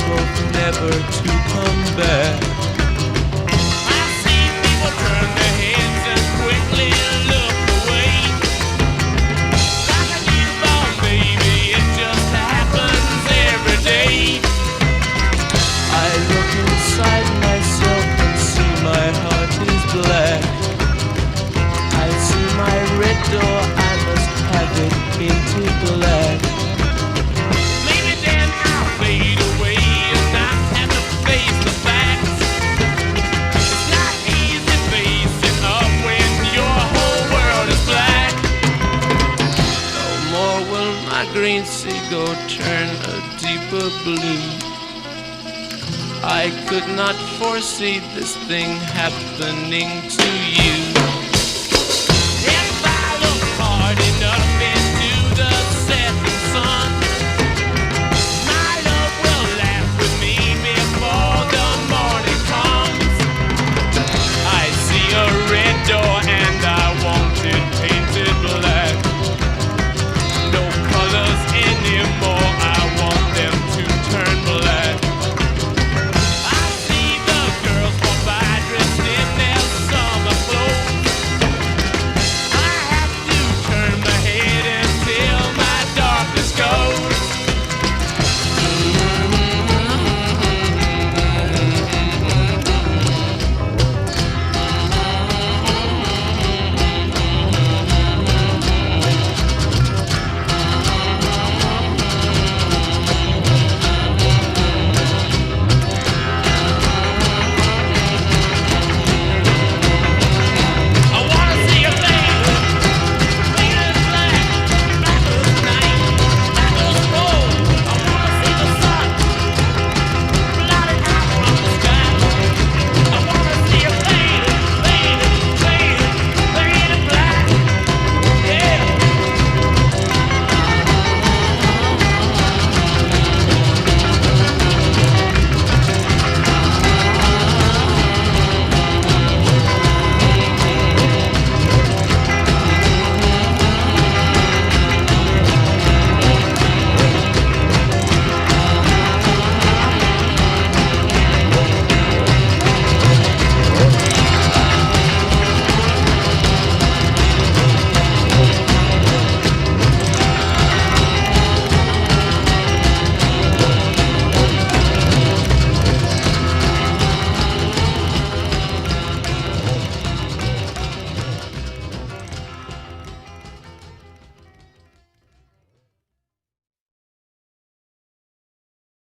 both never to come back. I see people turn their heads and quickly look away. Like a newborn baby, it just happens every day. I look inside myself and see my heart is black. I see my red door, I must have it painted black. Maybe then I'll fade away and not have to face the facts. It's not easy facing up when your whole world is black. No more will my green seagull turn a deeper blue. I could not foresee this thing happening to you.